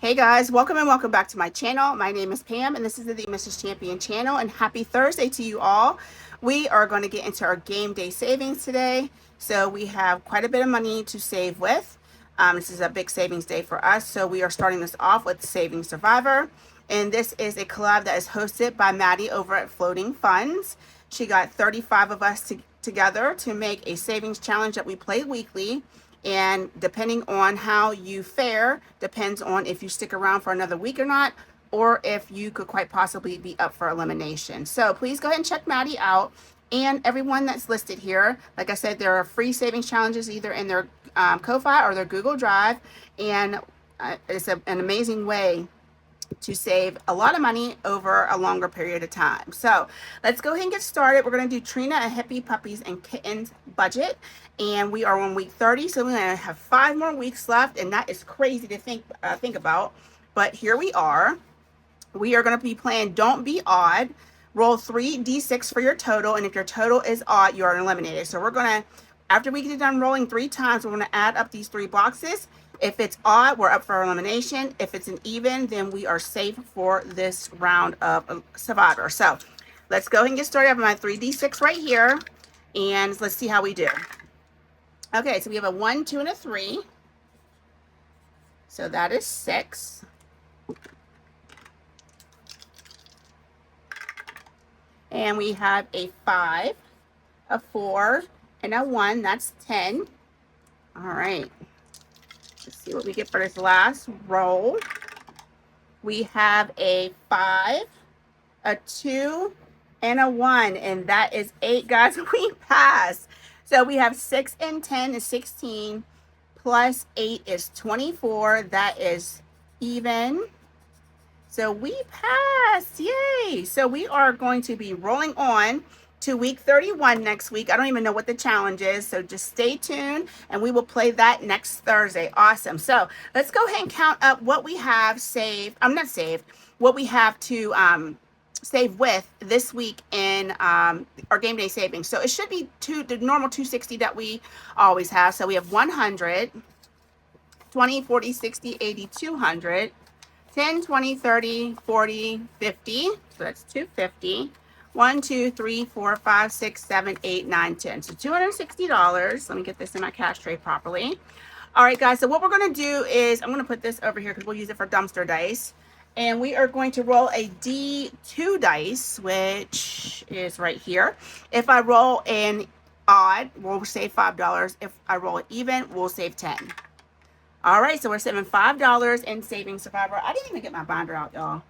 Hey guys, welcome and welcome back to my channel. My name is Pam and this is the Mrs. Champion channel, and happy Thursday to you all. We are going to get into our game day savings today. So we have quite a bit of money to save with. This is a big savings day for us. So we are starting this off with Saving Survivor. And this is a collab that is hosted by Maddie over at Floating Funds. She got 35 of us together to make a savings challenge that we play weekly. And depending on how you fare, depends on if you stick around for another week or not, or if you could quite possibly be up for elimination. So please go ahead and check Maddie out. And everyone that's listed here, like I said, there are free savings challenges either in their Ko-Fi or their Google Drive. And it's an amazing way to save a lot of money over a longer period of time. So let's go ahead and get started. We're going to do Trina, a Hippie Puppies and Kittens budget. And we are on week 30. So we're going to have 5 more weeks left. And that is crazy to think about. But here we are. We are going to be playing Don't Be Odd. Roll 3d6 for your total. And if your total is odd, you are eliminated. So we're going to, after we get done rolling 3 times, we're going to add up these 3 boxes. If it's odd, we're up for elimination. If it's an even, then we are safe for this round of Survivor. So let's go ahead and get started. I have my 3d6 right here, and let's see how we do. Okay, so we have a 1, 2, and a 3. So that is 6. And we have a 5, a 4, and a 1. That's 10. All right. Let's see what we get for this last roll. We have a 5, a 2, and a 1, and that is 8, guys. We passed. So we have 6 and 10 is 16, plus 8 is 24. That is even. So we passed. Yay. So we are going to be rolling on to week 31 next week. I don't even know what the challenge is, so just stay tuned and we will play that next Thursday. Awesome. So let's go ahead and count up what we have saved. I'm not saved, what we have to save with this week in our game day savings. So it should be the normal 260 that we always have. So we have 100, 20, 40, 60, 80, 200, 10, 20, 30, 40, 50. So that's 250. 1, 2, 3, 4, 5, 6, 7, 8, 9, 10. So $260. Let me get this in my cash tray properly. All right, guys. So what we're going to do is I'm going to put this over here because we'll use it for dumpster dice. And we are going to roll a D2 dice, which is right here. If I roll an odd, we'll save $5. If I roll it even, we'll save 10. All right, so we're saving $5 in Saving Survivor. I didn't even get my binder out, y'all.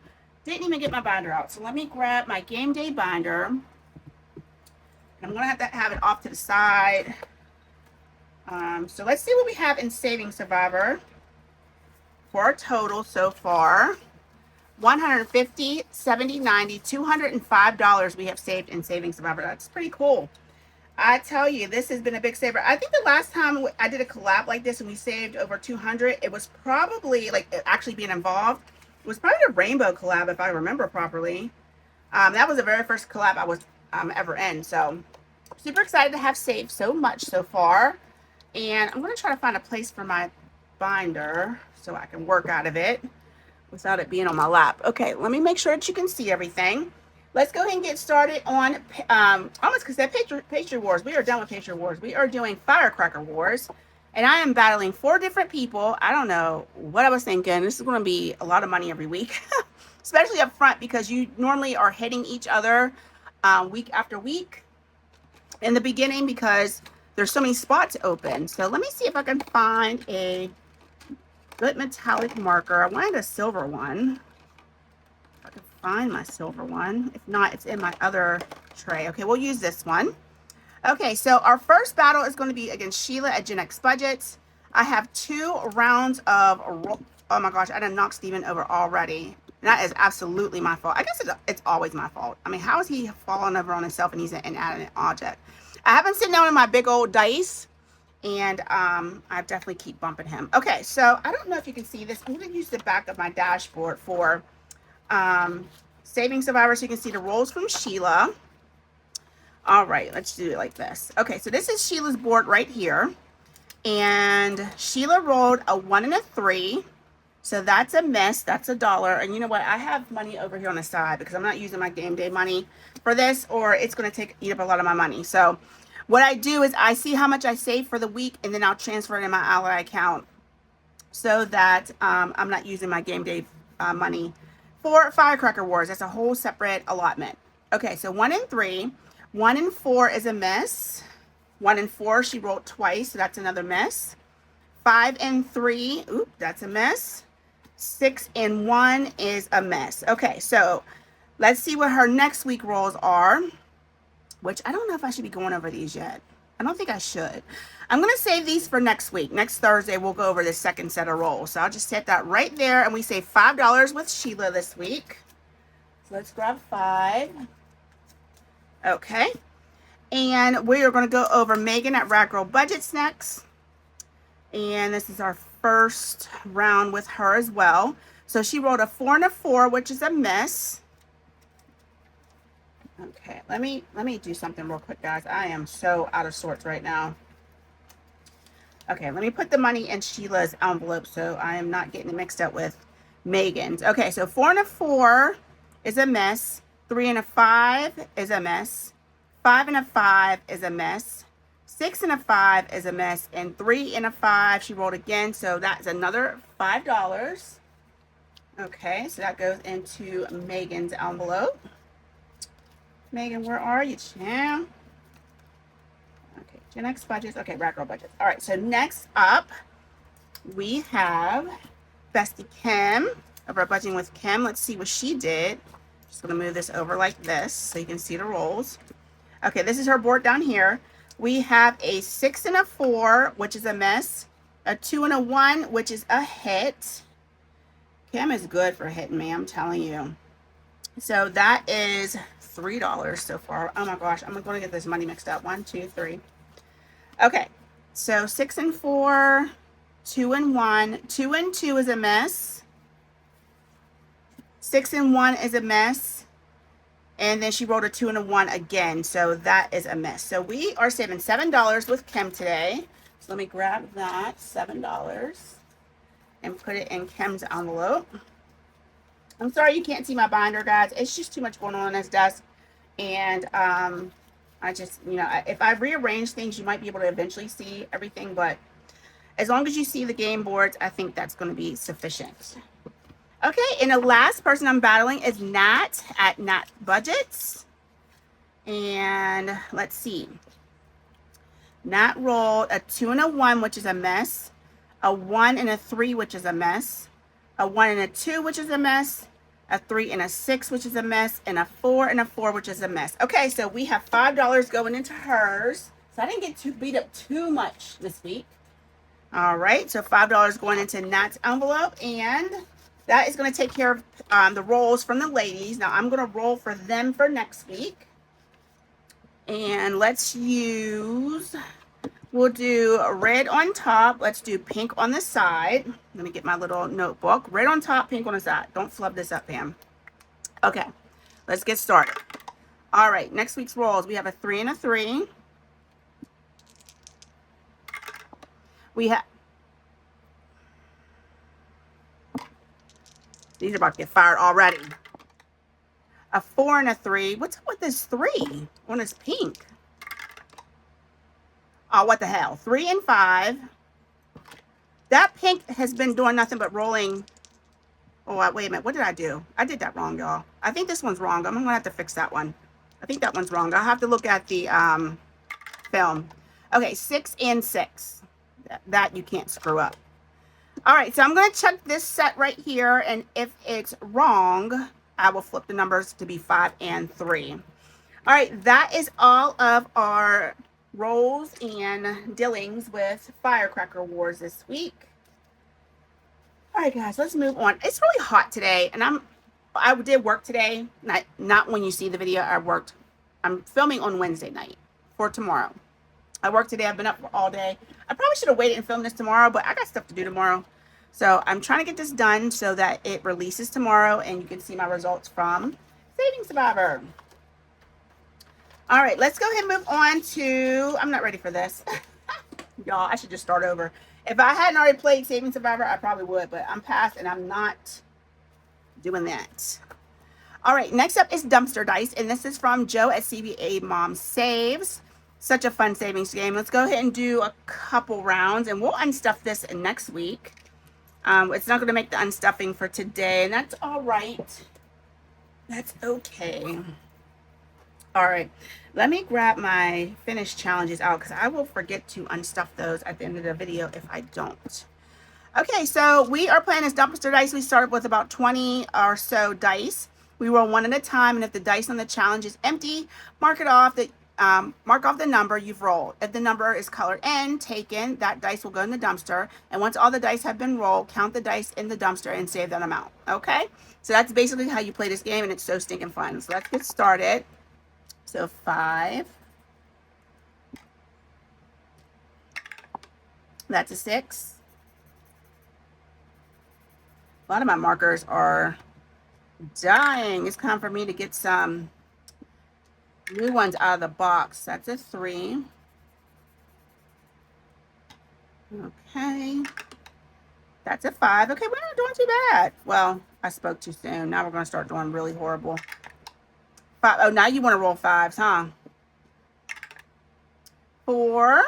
Didn't even get my binder out. So let me grab my game day binder. And I'm going to have it off to the side. So let's see what we have in Saving Survivor for our total so far. $150, $70, $90, $205 we have saved in Saving Survivor. That's pretty cool. I tell you, this has been a big saver. I think the last time I did a collab like this and we saved over 200, it was probably like actually being involved. It was probably a rainbow collab, if I remember properly. That was the very first collab I was ever in. So super excited to have saved so much so far. And I'm going to try to find a place for my binder so I can work out of it without it being on my lap. Okay, let me make sure that you can see everything. Let's go ahead and get started on, almost because that Pastry Wars. We are done with Pastry Wars. We are doing Firecracker Wars. And I am battling 4 different people. I don't know what I was thinking. This is going to be a lot of money every week, especially up front because you normally are hitting each other week after week in the beginning because there's so many spots open. So let me see if I can find a good metallic marker. I wanted a silver one. If I can find my silver one. If not, it's in my other tray. Okay, we'll use this one. Okay, so our first battle is going to be against Sheila at Gen X Budgets. I have 2 rounds of, oh my gosh, I done knocked Steven over already. And that is absolutely my fault. I guess it's always my fault. I mean, how is he falling over on himself and he's an inanimate object? I haven't sitting down in my big old dice, and I definitely keep bumping him. Okay, so I don't know if you can see this. I'm going to use the back of my dashboard for Saving Survivor so you can see the rolls from Sheila. All right, let's do it like this. Okay, so this is Sheila's board right here. And Sheila rolled a 1 and a 3. So that's a miss. That's $1. And you know what? I have money over here on the side because I'm not using my game day money for this, or it's going to eat up a lot of my money. So what I do is I see how much I save for the week, and then I'll transfer it in my ally account so that I'm not using my game day money for Firecracker Wars. That's a whole separate allotment. Okay, so 1 and 3. 1 and 4 is a miss. 1 and 4, she rolled twice, so that's another miss. 5 and 3, oop, that's a miss. 6 and 1 is a miss. Okay, so let's see what her next week rolls are, which I don't know if I should be going over these yet. I don't think I should. I'm going to save these for next week. Next Thursday, we'll go over the second set of rolls. So I'll just set that right there, and we save $5 with Sheila this week. So let's grab 5. Okay. And we are going to go over Megan at Rad Girl Budgets next. And this is our first round with her as well. So she rolled a 4 and a 4, which is a miss. Okay, let me do something real quick, guys. I am so out of sorts right now. Okay, let me put the money in Sheila's envelope so I am not getting it mixed up with Megan's. Okay, so 4 and a 4 is a miss. 3 and a 5 is a miss. 5 and a 5 is a miss. 6 and a 5 is a miss. And 3 and a 5, she rolled again. So that's another $5. Okay, so that goes into Megan's envelope. Megan, where are you, champ? Okay, Gen X budgets. Okay, Rad Girl budgets. All right, so next up, we have Bestie Kim over at Budgeting with Kim. Let's see what she did. Just going to move this over like this so you can see the rolls. Okay, this is her board down here. We have a 6 and a 4, which is a miss. A 2 and a 1, which is a hit. Kim is good for hitting me, I'm telling you. So that is $3 so far. Oh my gosh, I'm going to get this money mixed up. 1, 2, 3. Okay, so 6 and 4, 2 and 1. 2 and 2 is a miss. 6 and 1 is a miss. And then she rolled a 2 and a 1 again. So that is a miss. So we are saving $7 with Kim today. So let me grab that $7 and put it in Kim's envelope. I'm sorry you can't see my binder, guys. It's just too much going on this desk. And I just, you know, if I rearrange things, you might be able to eventually see everything. But as long as you see the game boards, I think that's going to be sufficient. Okay, and the last person I'm battling is Nat at Nat Budgets. And let's see. Nat rolled a 2 and a 1, which is a miss. A 1 and a 3, which is a miss. A 1 and a 2, which is a miss. A 3 and a 6, which is a miss. And a 4 and a 4, which is a miss. Okay, so we have $5 going into hers. So I didn't get too beat up too much this week. All right, so $5 going into Nat's envelope. And that is going to take care of the rolls from the ladies. Now, I'm going to roll for them for next week. And let's use, we'll do red on top. Let's do pink on the side. Let me get my little notebook. Red on top, pink on the side. Don't flub this up, Pam. Okay, let's get started. All right, next week's rolls. We have a 3 and a 3. We have... These are about to get fired already. A 4 and a 3. What's up with this 3 on this pink? Oh, what the hell? 3 and 5. That pink has been doing nothing but rolling. Oh, wait a minute. What did I do? I did that wrong, y'all. I think this one's wrong. I'm going to have to fix that one. I think that one's wrong. I'll have to look at the film. Okay, 6 and 6. That you can't screw up. All right, so I'm going to check this set right here, and if it's wrong, I will flip the numbers to be 5 and 3. All right, that is all of our rolls and dealings with Firecracker Wars this week. All right, guys, let's move on. It's really hot today, and I did work today. Not when you see the video. I'm filming on Wednesday night for tomorrow. I worked today. I've been up all day. I probably should have waited and filmed this tomorrow, but I got stuff to do tomorrow. So I'm trying to get this done so that it releases tomorrow and you can see my results from Saving Survivor. All right, let's go ahead and move on to, I'm not ready for this. Y'all, I should just start over. If I hadn't already played Saving Survivor, I probably would, but I'm past and I'm not doing that. All right, next up is Dumpster Dice, and this is from Joe at CBA Mom Saves. Such a fun savings game. Let's go ahead and do a couple rounds, and we'll unstuff this next week. It's not going to make the unstuffing for today, and that's all right. That's okay. All right, let me grab my finished challenges out because I will forget to unstuff those at the end of the video if I don't. Okay, so we are playing this Dumpster Dice. We started with about 20 or so dice. We roll one at a time, and if the dice on the challenge is empty, mark off the number you've rolled. If the number is colored N, taken, that dice will go in the dumpster. And once all the dice have been rolled, count the dice in the dumpster and save that amount. Okay? So that's basically how you play this game, and it's so stinking fun. So let's get started. So 5. That's a 6. A lot of my markers are dying. It's time for me to get some new ones out of the box. That's a 3. Okay. That's a 5. Okay, we're not doing too bad. Well, I spoke too soon. Now we're going to start doing really horrible. 5. Oh, now you want to roll 5s, huh? 4.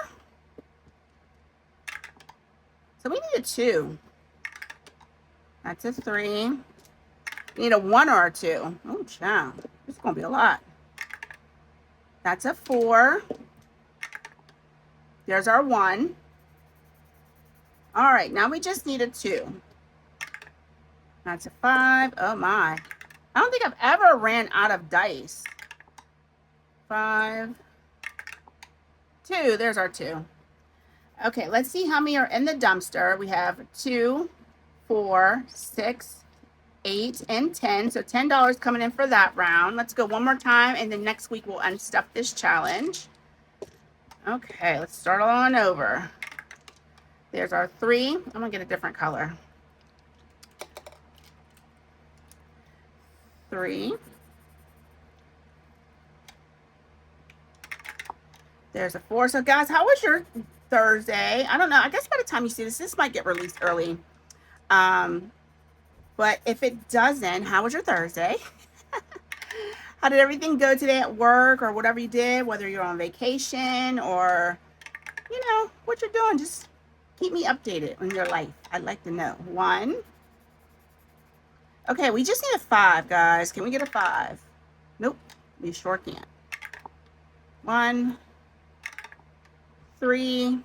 So we need a 2. That's a 3. You need a 1 or a 2. Oh, child. This is going to be a lot. That's a 4. There's our 1. All right, now we just need a 2. That's a 5. Oh, my. I don't think I've ever ran out of dice. 5. 2. There's our 2. Okay, let's see how many are in the dumpster. We have 2, 4, 6, 8, and 10. So $10 coming in for that round. Let's go one more time, and then next week we'll unstuff this challenge. Okay, let's start all on over. There's our 3. I'm gonna get a different color. 3. There's a 4. So guys, how was your Thursday? I don't know. I guess by the time you see this, this might get released early. But if it doesn't, how was your Thursday? How did everything go today at work or whatever you did, whether you're on vacation or, you know, what you're doing? Just keep me updated on your life. I'd like to know. 1. Okay, we just need a 5, guys. Can we get a 5? Nope, we sure can't. 1, 3,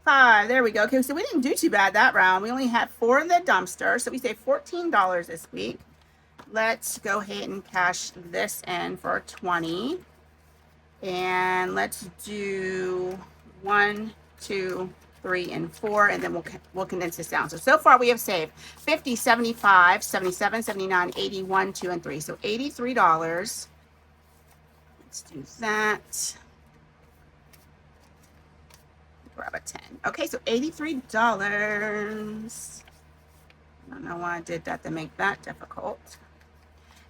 5. There we go. Okay, so we didn't do too bad that round. We only had 4 in the dumpster, so we saved $14 this week. Let's go ahead and cash this in for 20. And let's do 1, 2, 3, and 4, and then we'll condense this down. So far we have saved 50, 75, 77, 79, 81, 2, and 3. So $83. Let's do that. Grab a 10. Okay, so $83. I don't know why I did that to make that difficult.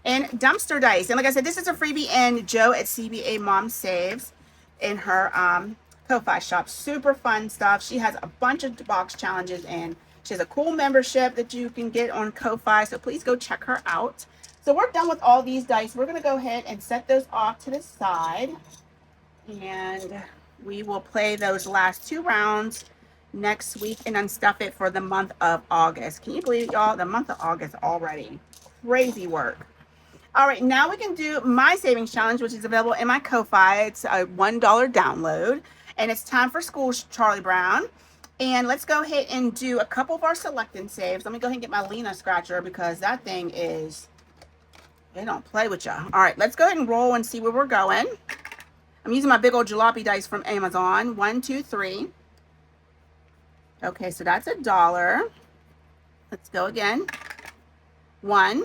And Dumpster Dice. And like I said, this is a freebie in Joe at CBA Mom Saves in her Ko-Fi shop. Super fun stuff. She has a bunch of box challenges, and she has a cool membership that you can get on Ko-Fi. So please go check her out. So we're done with all these dice. We're going to go ahead and set those off to the side. And we will play those last 2 rounds next week and unstuff it for the month of August. Can you believe it, y'all? The month of August already. Crazy work. All right, now we can do my savings challenge, which is available in my Ko-Fi. It's a $1 download, and it's time for school, Charlie Brown. And let's go ahead and do a couple of our select and saves. Let me go ahead and get my Lena scratcher because that thing is, they don't play with y'all. All right, let's go ahead and roll and see where we're going. I'm using my big old jalopy dice from Amazon. 1, 2, 3. Okay, so that's $1. Let's go again. 1.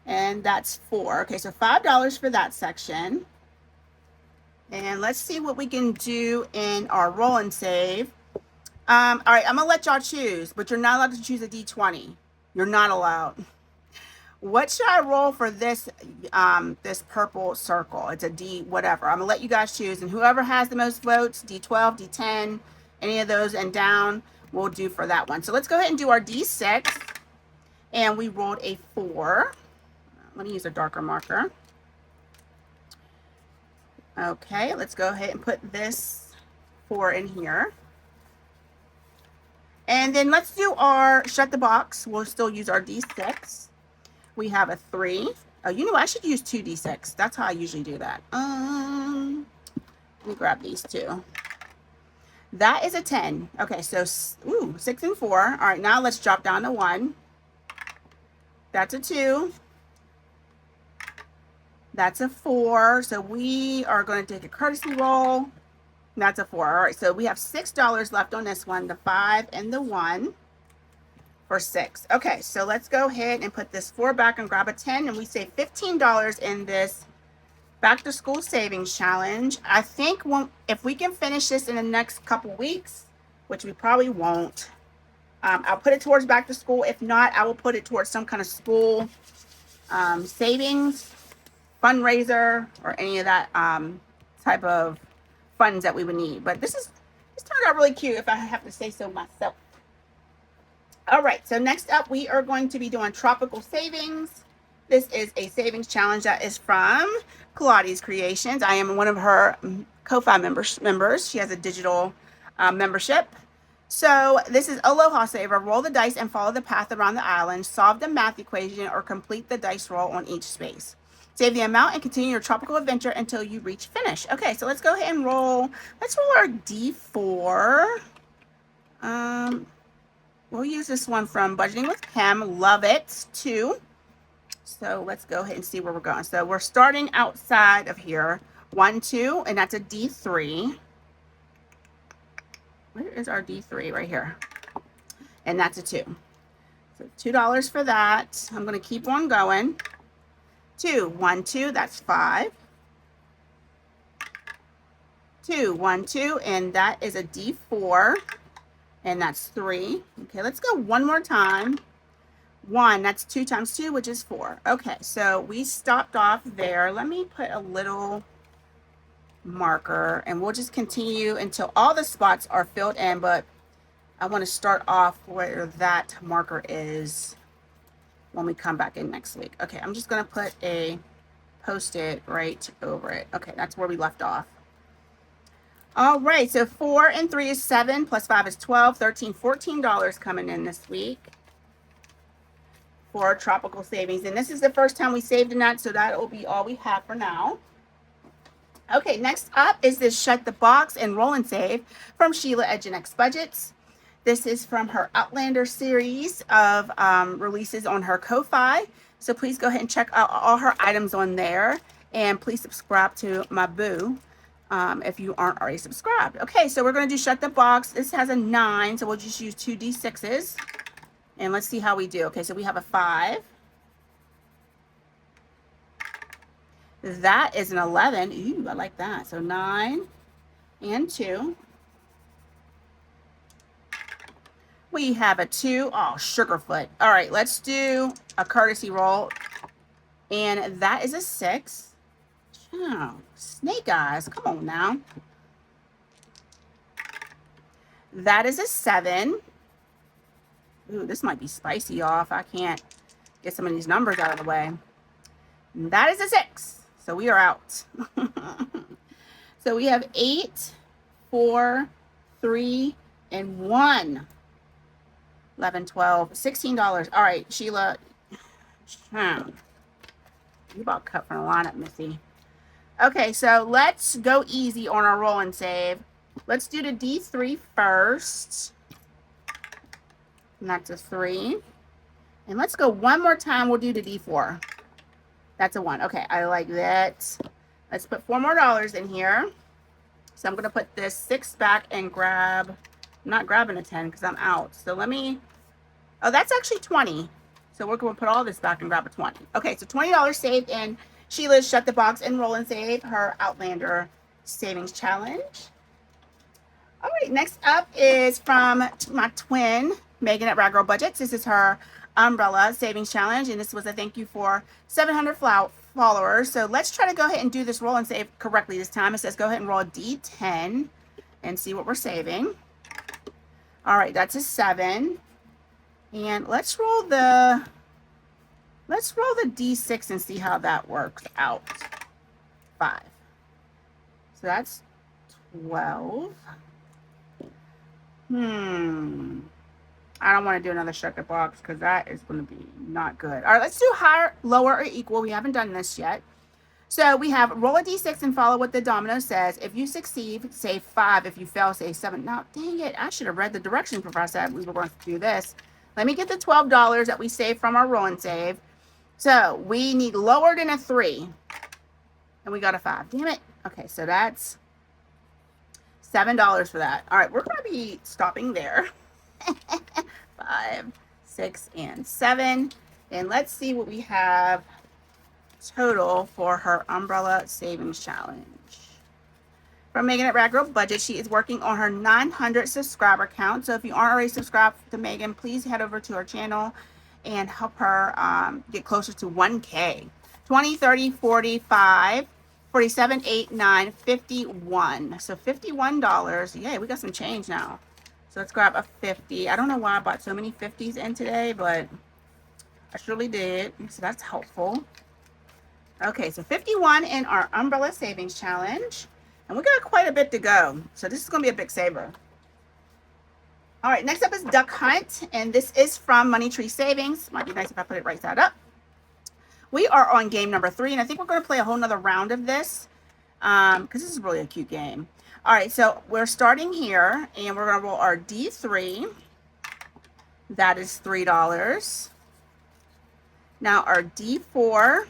And that's 4. Okay, so $5 for that section. And let's see what we can do in our roll and save. All right, I'm gonna let y'all choose, but you're not allowed to choose a D20. You're not allowed. What should I roll for this this purple circle? It's a D whatever. I'm gonna let you guys choose, and whoever has the most votes, D12, D10, any of those and down, we'll do for that one. So let's go ahead and do our D6, and we rolled a 4. Let me use a darker marker. Okay, let's go ahead and put this 4 in here. And then let's do our shut the box. We'll still use our D6. We have a 3. Oh, you know, I should use 2 D6. That's how I usually do that. Let me grab these two. That is a 10. Okay, so, ooh, 6 and 4. All right, now let's drop down to 1. That's a 2. That's a 4. So we are going to take a courtesy roll. That's a 4. All right, so we have $6 left on this one, the 5 and the 1 for 6. Okay, so let's go ahead and put this 4 back and grab a 10, and we save $15 in this back to school savings challenge. I think if we can finish this in the next couple weeks, which we probably won't, I'll put it towards back to school. If not, I will put it towards some kind of school savings fundraiser or any of that type of funds that we would need. But this turned out really cute, if I have to say so myself. All right, so next up we are going to be doing tropical savings. This is a savings challenge that is from Pilates Creations. I am one of her Ko-Fi members. She has a digital membership. So this is Aloha Saver. Roll the dice and follow the path around the island. Solve the math equation or complete the dice roll on each space. Save the amount and continue your tropical adventure until you reach finish. Okay, so let's go ahead and roll. Let's roll our D4. We'll use this one from Budgeting with Kim. Love it, 2. So let's go ahead and see where we're going. So we're starting outside of here. 1, 2, and that's a D3. Where is our D3? Right here. And that's a 2. So $2 for that. I'm going to keep on going. 2, 1, 2, that's 5. 2, 1, 2, and that is a D4, and that's 3. Okay, let's go one more time. 1, that's 2 times 2, which is 4. Okay, so we stopped off there. Let me put a little marker, and we'll just continue until all the spots are filled in, but I want to start off where that marker is when we come back in next week. Okay, I'm just going to put a Post-it right over it. Okay, that's where we left off. All right, so 4 and 3 is 7, plus 5 is 12, 13, $14 coming in this week for tropical savings. And this is the first time we saved in that, so that will be all we have for now. Okay, next up is this Shut the Box and Roll and Save from Sheila at Gen X Budgets. This is from her Outlander series of releases on her Ko-Fi. So please go ahead and check out all her items on there. And please subscribe to my boo if you aren't already subscribed. Okay, so we're going to do Shut the Box. This has a 9, so we'll just use 2 D6s. And let's see how we do. Okay, so we have a 5. That is an 11. Ooh, I like that. So 9 and 2. We have a 2. Oh, Sugarfoot. All right, let's do a courtesy roll. And that is a 6. Oh, Snake Eyes. Come on now. That is a 7. Ooh, this might be spicy, y'all, if I can't get some of these numbers out of the way. And that is a 6. So we are out. So we have 8, 4, 3, and 1. 11, 12, $16. All right, Sheila. You about cut from the lineup, Missy. Okay, so let's go easy on our roll and save. Let's do the D3 first. And that's a 3. And let's go one more time. We'll do the D4. That's a 1. Okay, I like that. Let's put $4 more in here. So I'm going to put this 6 back and grab, I'm not grabbing a 10 because I'm out. So let me, oh, that's actually 20. So we're going to put all this back and grab a 20. Okay, so $20 saved in Sheila's Shut the Box and Roll and Save, her Outlander Savings Challenge. All right, next up is from my twin, Megan at Rag Girl Budgets. This is her umbrella savings challenge, and this was a thank you for 700 followers. So let's try to go ahead and do this roll and save correctly this time. It says go ahead and roll a D10 and see what we're saving. All right, that's a 7. And let's roll the D6 and see how that works out. 5. So that's 12. I don't want to do another sugar box because that is going to be not good. All right, let's do higher, lower, or equal. We haven't done this yet. So we have roll a D6 and follow what the domino says. If you succeed, say 5. If you fail, say 7. Now, dang it, I should have read the directions before I said we were going to do this. Let me get the $12 that we saved from our roll and save. So we need lower than a 3. And we got a 5. Damn it. Okay, so that's $7 for that. All right, we're going to be stopping there. 5, 6, and 7. And let's see what we have total for her umbrella savings challenge. From Megan at Rag Girl Budget, she is working on her 900 subscriber count. So if you aren't already subscribed to Megan, please head over to her channel and help her get closer to 1K. 20, 30, 45, 47, 8, 9, 51. So $51. Yay, we got some change now. So let's grab a 50. I don't know why I bought so many 50s in today, but I surely did. So that's helpful. Okay, so 51 in our umbrella savings challenge. And we got quite a bit to go. So this is going to be a big saver. All right, next up is Duck Hunt. And this is from Money Tree Savings. Might be nice if I put it right side up. We are on game number 3. And I think we're going to play a whole nother round of this. Because this is really a cute game. All right, so we're starting here. And we're going to roll our D3. That is $3. Now our D4.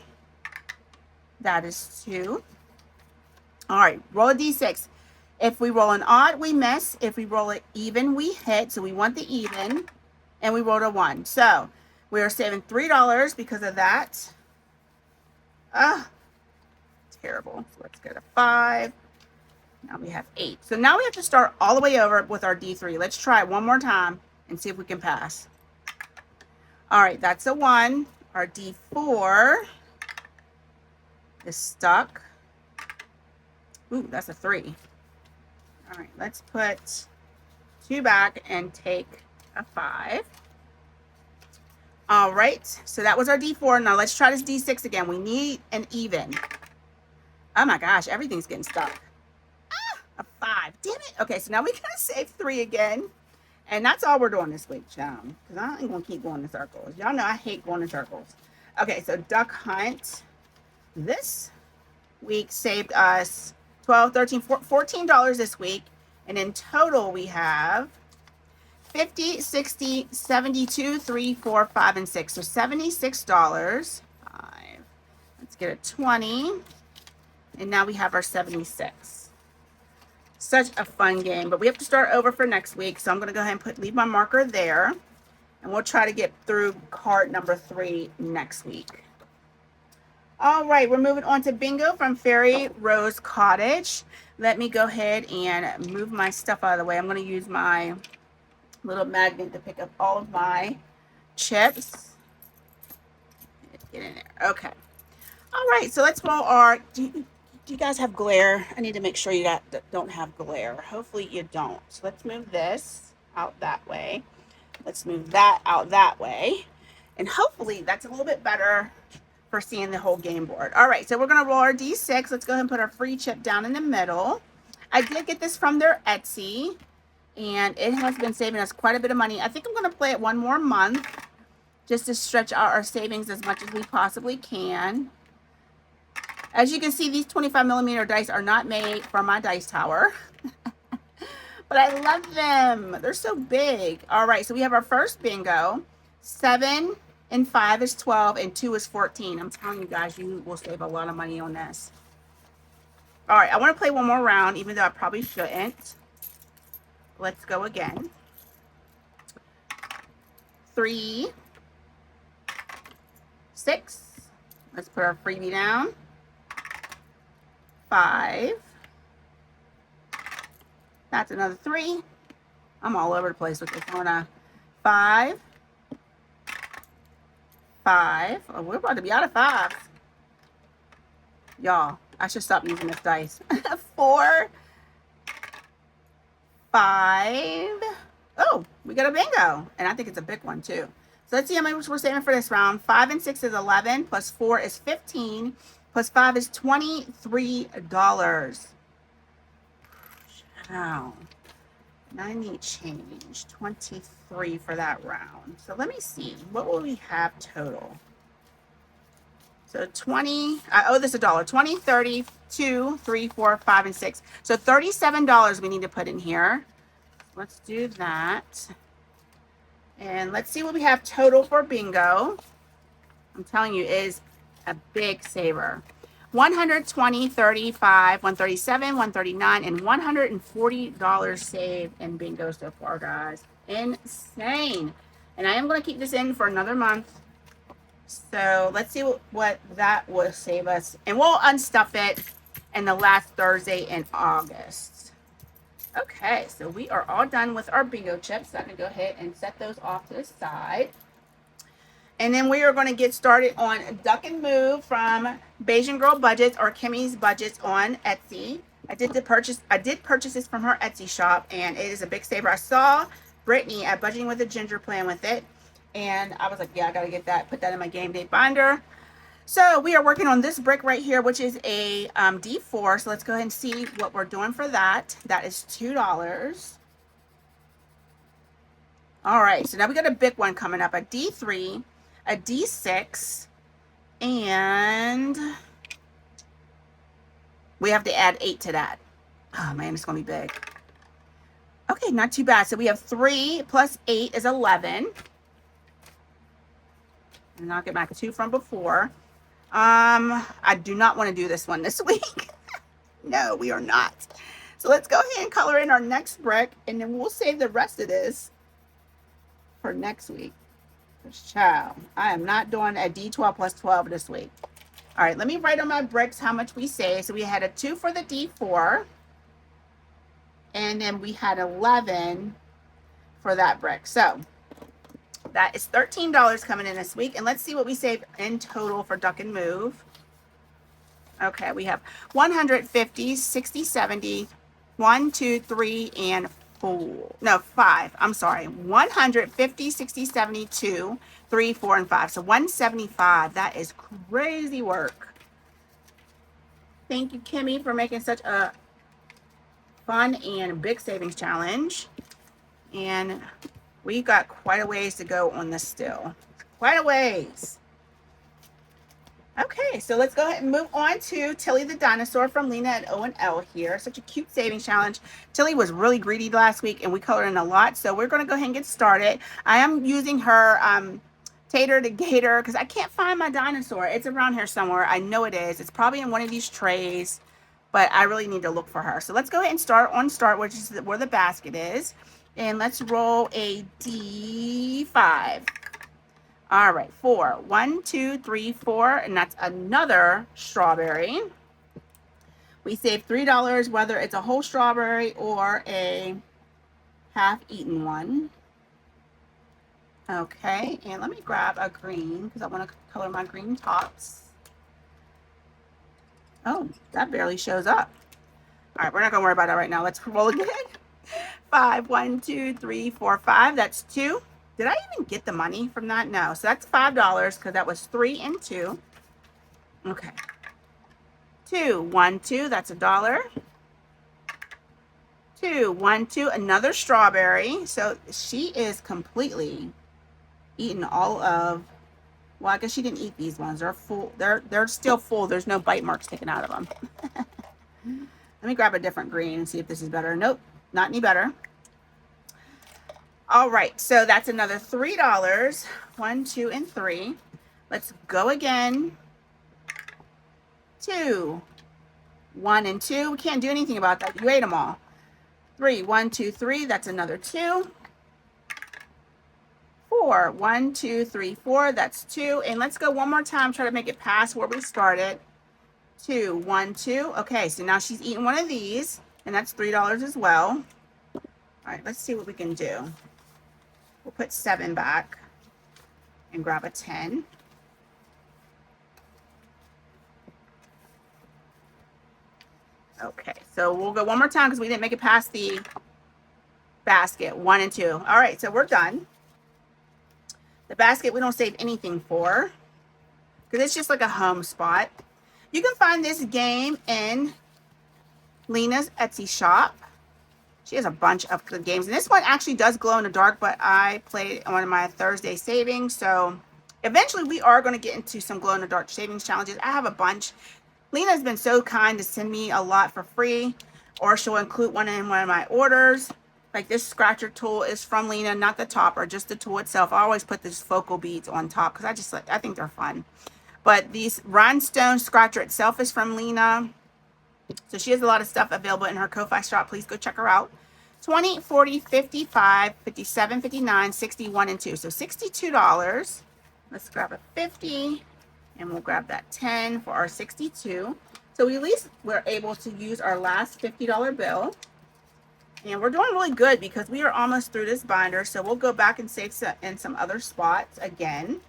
That is 2. All right, roll a D6. If we roll an odd, we miss. If we roll it even, we hit. So we want the even. And we rolled a 1. So we are saving $3 because of that. Terrible. So let's get a 5. Now we have 8. So now we have to start all the way over with our D3. Let's try it one more time and see if we can pass. All right, that's a 1. Our D4 is stuck. Ooh, that's a 3. All right, let's put 2 back and take a 5. All right, so that was our D4. Now let's try this D6 again. We need an even. Oh my gosh, everything's getting stuck. A 5. Damn it. Okay, so now we gotta save 3 again. And that's all we're doing this week, child. Because I ain't gonna keep going in circles. Y'all know I hate going in circles. Okay, so Duck Hunt. This week saved us $12, $13, $14 this week. And in total, we have 50, 60, 72, 3, 4, 5, and 6. So $76. 5. Let's get a 20. And now we have our 76. Such a fun game. But we have to start over for next week. So I'm going to go ahead and leave my marker there. And we'll try to get through card number 3 next week. All right, we're moving on to Bingo from Fairy Rose Cottage. Let me go ahead and move my stuff out of the way. I'm going to use my little magnet to pick up all of my chips. Get in there. Okay. All right, so let's roll our... Do you guys have glare? I need to make sure you don't have glare. Hopefully you don't. So let's move this out that way. Let's move that out that way. And hopefully that's a little bit better for seeing the whole game board. All right, so we're going to roll our D6. Let's go ahead and put our free chip down in the middle. I did get this from their Etsy, and it has been saving us quite a bit of money. I think I'm going to play it one more month just to stretch out our savings as much as we possibly can. As you can see, these 25mm dice are not made for my dice tower. But I love them. They're so big. All right, so we have our first bingo. 7 and 5 is 12, and 2 is 14. I'm telling you guys, you will save a lot of money on this. All right, I want to play one more round, even though I probably shouldn't. Let's go again. 3, 6. Let's put our freebie down. 5. That's another 3. I'm all over the place with this, aren't I? 5, 5. Oh, we're about to be out of 5s. Y'all, I should stop using this dice. 4, 5. Oh, we got a bingo. And I think it's a big one too. So let's see how much we're saving for this round. 5 and 6 is 11, plus 4 is 15, plus 5 is $23. Wow. Now I need change. 23 for that round. So let me see. What will we have total? So 20, I owe this $1. 20, 30, 2, 3, 4, 5, and 6. So $37 we need to put in here. Let's do that. And let's see what we have total for bingo. I'm telling you, it is a big saver. 120, 35, 137, 139, and $140 saved in bingo so far, guys. Insane. And I am going to keep this in for another month. So let's see what that will save us. And we'll unstuff it in the last Thursday in August. Okay, so we are all done with our bingo chips. So I'm going to go ahead and set those off to the side. And then we are going to get started on Duck and Move from Bayesian Girl Budgets, or Kimmy's Budgets on Etsy. I did purchase this from her Etsy shop, and it is a big saver. I saw Brittany at Budgeting with a Ginger playing with it, and I was like, yeah, I got to get that, put that in my game day binder. So we are working on this brick right here, which is a D4. So let's go ahead and see what we're doing for that. That is $2. All right, so now we got a big one coming up, a D3, a D6, and we have to add 8 to that. Oh man, it's gonna be big. Okay, not too bad. So we have 3 plus 8 is 11. And I'll get back 2 from before. I do not want to do this one this week. No, we are not. So let's go ahead and color in our next brick, and then we'll save the rest of this for next week. Child, I am not doing a D12 plus 12 this week. All right, let me write on my bricks how much we saved. So we had a 2 for the D4, and then we had 11 for that brick. So that is $13 coming in this week. And let's see what we saved in total for Duck and Move. Okay, we have 150, 60, 70, 1, 2, 3, and 4. No, 5. I'm sorry. 150, 60, 72, 3, 4, and 5. So 175. That is crazy work. Thank you, Kimmy, for making such a fun and big savings challenge. And we've got quite a ways to go on this still. Quite a ways. Okay, so let's go ahead and move on to Tilly the Dinosaur from Lena and O&L here. Such a cute savings challenge. Tilly was really greedy last week, and we colored in a lot, so we're going to go ahead and get started. I am using her Tater to Gator because I can't find my dinosaur. It's around here somewhere. I know it is. It's probably in one of these trays, but I really need to look for her. So let's go ahead and start on Start, which is where the basket is. And let's roll a D5. All right, 4. 1, 2, 3, 4, and that's another strawberry. We save $3, whether it's a whole strawberry or a half-eaten one. Okay, and let me grab a green because I want to color my green tops. Oh, that barely shows up. All right, we're not going to worry about that right now. Let's roll again. 5, 1, 2, 3, 4, 5. That's 2. Did I even get the money from that? No. So that's $5 because that was 3 and 2. Okay. 2, 1, 2. That's $1. 2, 1, 2. Another strawberry. So she is completely eaten all of. Well, I guess she didn't eat these ones. They're full. They're still full. There's no bite marks taken out of them. Let me grab a different green and see if this is better. Nope, not any better. All right, so that's another $3. 1, 2, and 3. Let's go again. 2, 1, and 2. We can't do anything about that. You ate them all. 3, 1, 2, 3. That's another 2. 4, 1, 2, 3, 4. That's 2. And let's go one more time. Try to make it past where we started. 2, 1, 2. Okay, so now she's eating one of these, and that's $3 as well. All right, let's see what we can do. We'll put 7 back and grab a 10. Okay, so we'll go one more time because we didn't make it past the basket, 1 and 2. All right, so we're done. The basket we don't save anything for because it's just like a home spot. You can find this game in Lena's Etsy shop. She has a bunch of good games, and this one actually does glow in the dark, but I played on my Thursday savings, so eventually we are going to get into some glow in the dark savings challenges. I have a bunch. Lena's been so kind to send me a lot for free, or she'll include one in one of my orders. Like this scratcher tool is from Lena, not the topper, just the tool itself. I always put these focal beads on top because I think they're fun. But these rhinestone scratcher itself is from Lena. So she has a lot of stuff available in her Ko-Fi shop. Please go check her out. 20, 40, 55, 57, 59, 61, and 2. So $62. Let's grab a 50, and we'll grab that 10 for our 62. So we at least were able to use our last $50 bill. And we're doing really good because we are almost through this binder. So we'll go back and save in some other spots again.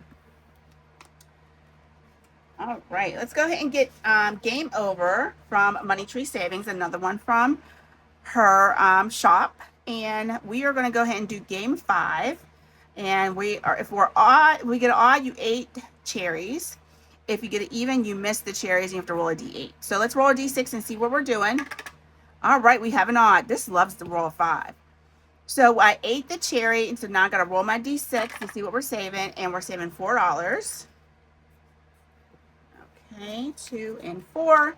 All right, let's go ahead and get Game Over from Money Tree Savings, another one from her shop. And we are going to go ahead and do game 5. And if we're odd, we get an odd, you 8 cherries. If you get an even, you miss the cherries and you have to roll a D8. So let's roll a D6 and see what we're doing. All right, we have an odd. This loves to roll a 5. So I ate the cherry, and so now I got to roll my D6 to see what we're saving, and we're saving $4. Okay, 2 and 4.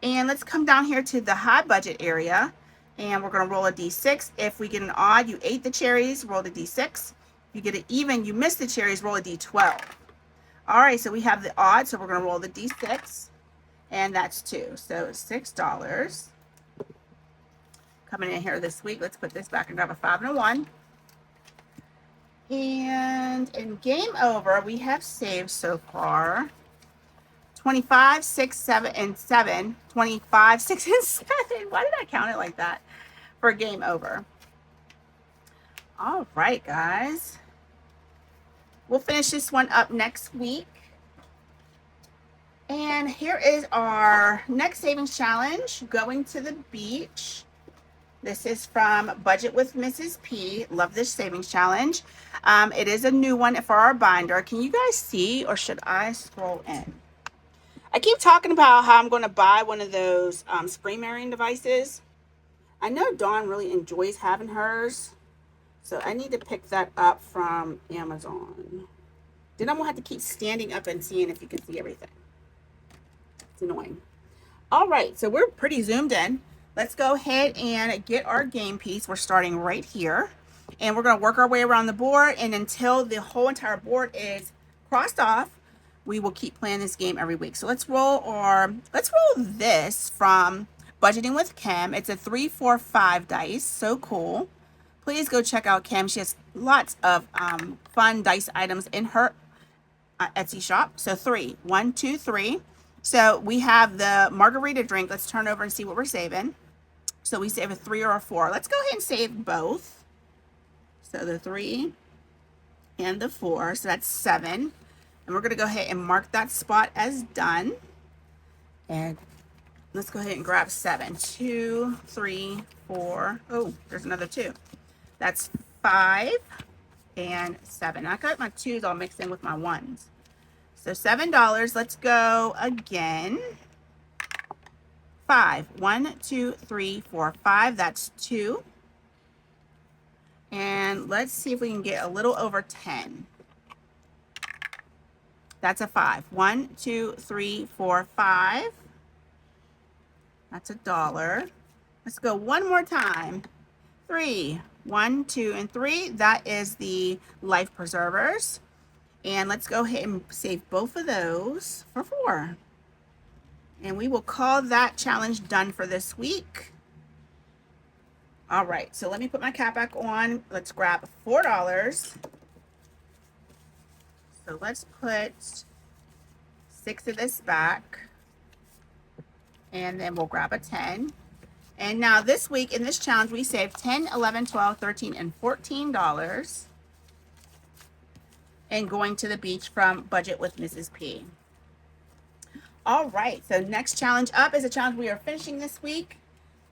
And let's come down here to the high budget area, and we're going to roll a D6. If we get an odd, you ate the cherries, roll the D6. If you get an even, you missed the cherries, roll a D12. All right, so we have the odd, so we're going to roll the D6, and that's 2. So $6. Coming in here this week, let's put this back and grab a 5 and a 1. And in Game Over, we have saved so far 25, 6, 7, and 7. 25, 6, and 7. Why did I count it like that? For Game Over. All right, guys. We'll finish this one up next week. And here is our next savings challenge, Going to the Beach. This is from Budget with Mrs. P. Love this savings challenge. It is a new one for our binder. Can you guys see, or should I scroll in? I keep talking about how I'm going to buy one of those spring marrying devices. I know Dawn really enjoys having hers, so I need to pick that up from Amazon. Then I'm going to have to keep standing up and seeing if you can see everything. It's annoying. All right, so we're pretty zoomed in. Let's go ahead and get our game piece. We're starting right here, and we're going to work our way around the board, and until the whole entire board is crossed off, we will keep playing this game every week. So let's roll this from Budgeting with Kim. It's a 3, 4, 5 dice. So cool. Please go check out Kim. She has lots of fun dice items in her Etsy shop. So 3, 1, 2, 3. So we have the margarita drink. Let's turn over and see what we're saving. So we save a 3 or a 4. Let's go ahead and save both. So the 3 and the 4. So that's 7. And we're going to go ahead and mark that spot as done. And let's go ahead and grab 7. 2, 3, 4. Oh, there's another 2. That's 5 and 7. I got my 2s all mixed in with my 1s. So $7. Let's go again. 5. 1, 2, 3, 4, 5. That's 2. And let's see if we can get a little over 10. That's a 5. 1, 2, 3, 4, 5. That's $1. Let's go one more time. 3. 1, 2, and 3. That is the life preservers. And let's go ahead and save both of those for 4. And we will call that challenge done for this week. All right, so let me put my cap back on. Let's grab $4. So let's put 6 of this back. And then we'll grab a 10. And now this week in this challenge, we saved $10, $11, $12, $13, and $14. and Going to the Beach from Budget with Mrs. P. All right, so next challenge up is a challenge we are finishing this week.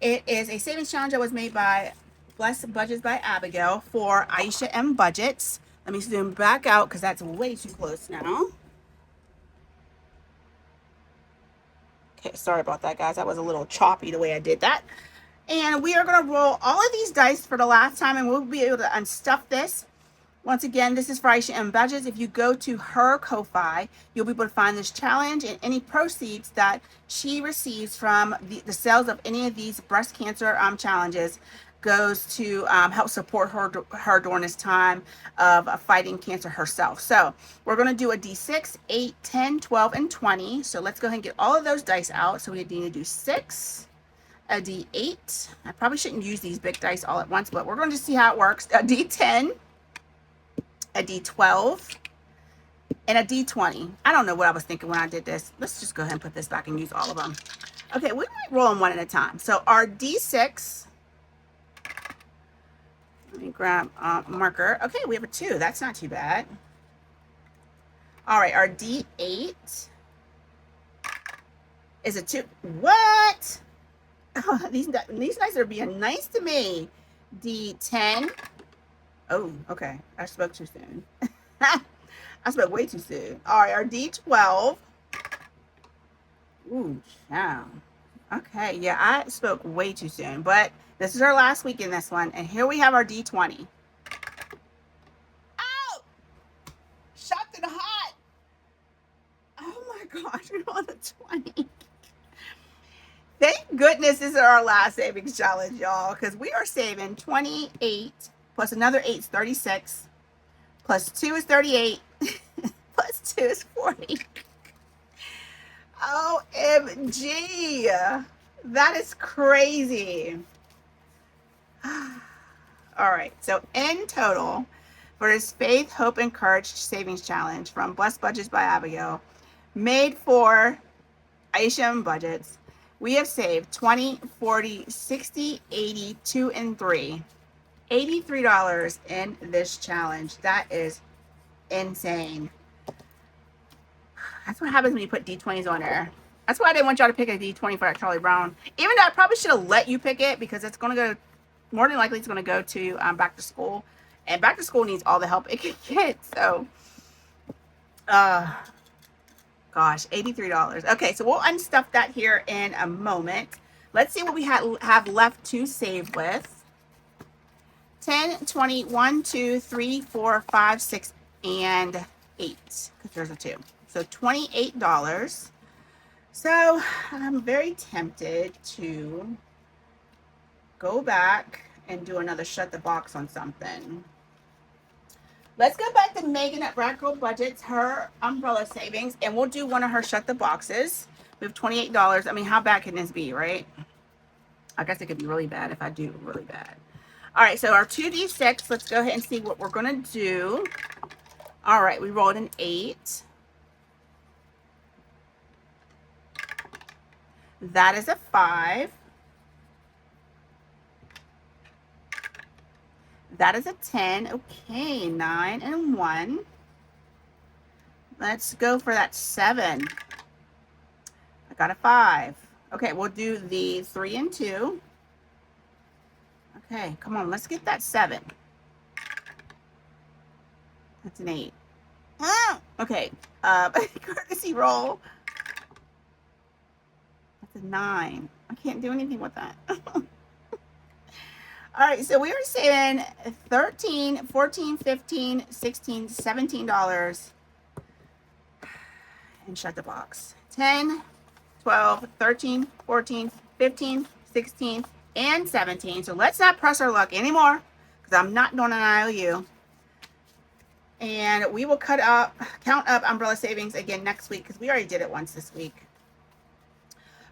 It is a savings challenge that was made by Blessed Budgets by Abigail for Aisha M. Budgets. Let me zoom back out because that's way too close now. Okay, sorry about that, guys. That was a little choppy the way I did that. And we are going to roll all of these dice for the last time, and we'll be able to unstuff this. Once again, this is for Aisha M. Budgets. If you go to her Ko-Fi, you'll be able to find this challenge, and any proceeds that she receives from the sales of any of these breast cancer challenges goes to help support her during this time of fighting cancer herself. So we're going to do a D6, 8, 10, 12, and 20. So let's go ahead and get all of those dice out. So we need to do 6, a D8. I probably shouldn't use these big dice all at once, but we're going to see how it works. A D10. A D12, and a D20. I don't know what I was thinking when I did this. Let's just go ahead and put this back and use all of them. Okay, we might roll them one at a time. So our D6, let me grab a marker. Okay, we have a 2. That's not too bad. All right, our D8 is a 2. What? Oh, these dice are being nice to me. D10. Oh, okay. I spoke too soon. I spoke way too soon. All right, our D12. Ooh, wow. Okay, yeah, I spoke way too soon, but this is our last week in this one, and here we have our D20. Oh! Shot to the hot. Oh my gosh, we're on the 20. Thank goodness this is our last savings challenge, y'all, because we are saving 28 plus another 8 is 36, plus 2 is 38, plus 2 is 40. OMG. That is crazy. All right, so in total, for this Faith, Hope, and Courage Savings Challenge from Blessed Budgets by Abigail, made for Aisha M. Budgets, we have saved 20, 40, 60, 80, 2, and 3. $83 in this challenge. That is insane. That's what happens when you put D20s on there. That's why I didn't want y'all to pick a D20 for that Charlie Brown. Even though I probably should have let you pick it, because it's going to go, more than likely it's going to go to back to school. And back to school needs all the help it can get. So, gosh, $83. Okay, so we'll unstuff that here in a moment. Let's see what we have left to save with. 10, 20, 1, 2, 3, 4, 5, 6, and 8, because there's a 2. So $28. So I'm very tempted to go back and do another shut the box on something. Let's go back to Megan at Radical Budgets, her umbrella savings, and we'll do one of her shut the boxes. We have $28. I mean, how bad can this be, right? I guess it could be really bad if I do really bad. All right, so our 2D6, let's go ahead and see what we're going to do. All right, we rolled an 8. That is a 5. That is a 10. Okay, 9 and 1. Let's go for that 7. I got a 5. Okay, we'll do the 3 and 2. Okay, come on, let's get that 7. That's an 8. Ah, okay, courtesy roll. That's a 9. I can't do anything with that. All right, so we were saving $13, $14, $15, $16, $17. And shut the box. 10, 12, 13, 14, 15, 16, and 17. So let's not press our luck anymore, because I'm not doing an IOU. And we will count up umbrella savings again next week, because we already did it once this week.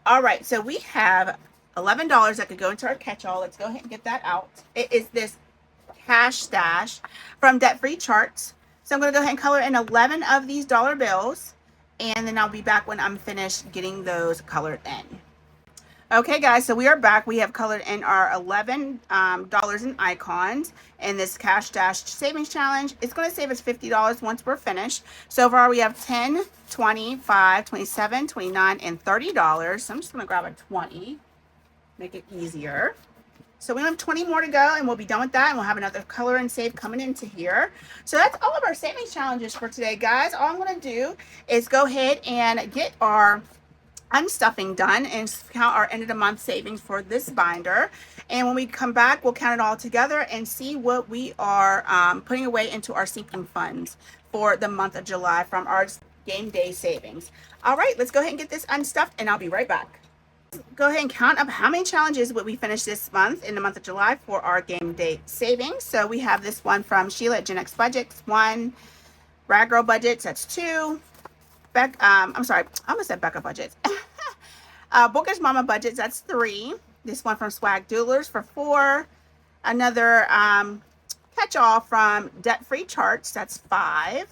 All right, so we have $11 that could go into our catch-all. Let's go ahead and get that out. It is this cash stash from Debt Free Charts. So I'm going to go ahead and color in 11 of these dollar bills, and then I'll be back when I'm finished getting those colored in. Okay, guys, so we are back. We have colored in our $11 in icons in this Cash Dash Savings Challenge. It's going to save us $50 once we're finished. So far, we have 10, 20, 5, 27, 29, and $30. So I'm just going to grab a 20, make it easier. So we have 20 more to go, and we'll be done with that, and we'll have another color and save coming into here. So that's all of our savings challenges for today, guys. All I'm going to do is go ahead and get our unstuffing done and count our end of the month savings for this binder. And when we come back, we'll count it all together and see what we are putting away into our sinking funds for the month of July from our game day savings. All right, let's go ahead and get this unstuffed, and I'll be right back. Go ahead and count up how many challenges would we finish this month in the month of July for our game day savings. So we have this one from Sheila at Gen X Budgets, 1. Rag Girl Budgets, that's 2. I'm sorry, I almost said Becca Budgets. Booker's Mama Budgets, that's 3. This one from Swag Doodlers for 4. Another catch-all from Debt Free Charts, that's 5.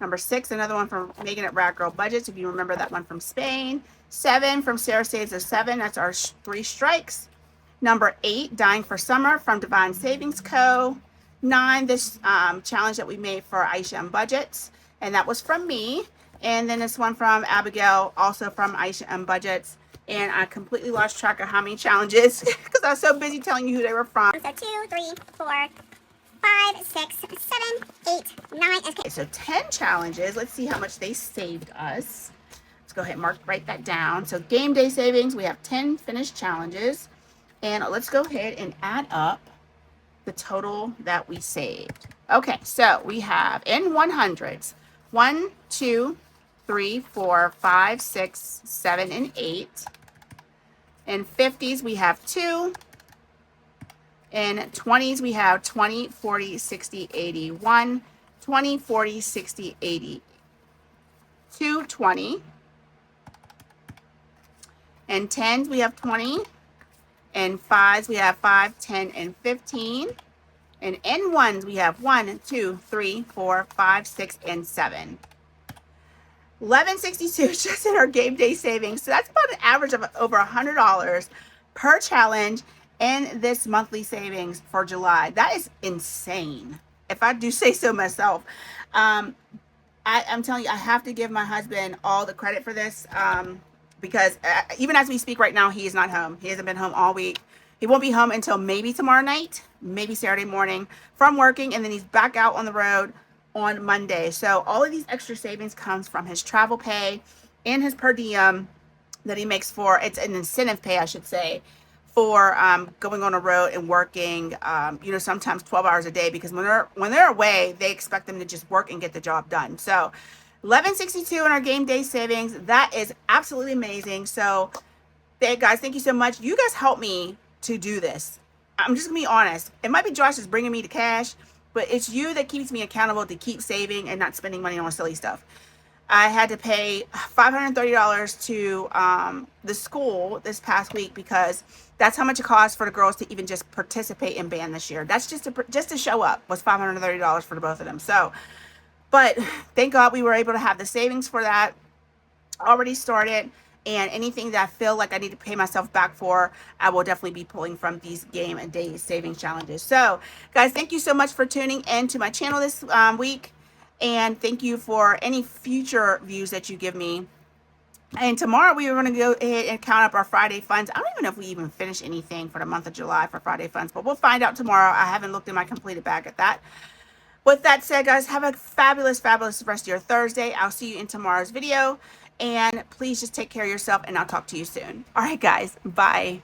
Number 6, another one from Megan at Rag Girl Budgets, if you remember that one from Spain. 7 from Sarah Saves of 7, that's our 3 strikes. Number 8, Dying for Summer from Divine Savings Co. 9, this challenge that we made for Aisha Budgets, and that was from me. And then this one from Abigail, also from Aisha Budgets. And I completely lost track of how many challenges because I was so busy telling you who they were from. So 2, 3, 4, 5, 6, 7, 8, 9. Okay, so 10 challenges. Let's see how much they saved us. Let's go ahead and write that down. So game day savings, we have 10 finished challenges. And let's go ahead and add up the total that we saved. Okay, so we have in 100s, 1, 2, 3, 4, 5, 6, 7, and 8. In 50s, we have 2. In 20s, we have 20, 40, 60, 80, 1, 20, 40, 60, 80, 2, 20. In 10s, we have 20. In 5s, we have 5, 10, and 15. And in 1s, we have 1, 2, 3, 4, 5, 6, and 7. $11.62 just in our game day savings. So that's about an average of over $100 per challenge in this monthly savings for July. That is insane, if I do say so myself. I'm telling you, I have to give my husband all the credit for this because even as we speak right now, he is not home. He hasn't been home all week. He won't be home until maybe tomorrow night, maybe Saturday morning from working, and then he's back out on the road on Monday. So all of these extra savings comes from his travel pay and his per diem that he makes for, it's an incentive pay, I should say, for going on the road and working, you know, sometimes 12 hours a day, because when they're away, they expect them to just work and get the job done. So $11.62 in our game day savings. That is absolutely amazing. So guys, thank you so much. You guys help me to do this. I'm just gonna be honest. It might be Josh is bringing me the cash, but it's you that keeps me accountable to keep saving and not spending money on silly stuff. I had to pay $530 to the school this past week because that's how much it costs for the girls to even just participate in band this year. That's just to show up was $530 for the both of them. So, but thank God we were able to have the savings for that already started. And anything that I feel like I need to pay myself back for, I will definitely be pulling from these game and day savings challenges. So, guys, thank you so much for tuning in to my channel this week. And thank you for any future views that you give me. And tomorrow we are going to go ahead and count up our Friday funds. I don't even know if we even finish anything for the month of July for Friday funds, but we'll find out tomorrow. I haven't looked in my completed bag at that. With that said, guys, have a fabulous, fabulous rest of your Thursday. I'll see you in tomorrow's video. And please just take care of yourself, and I'll talk to you soon. All right, guys. Bye.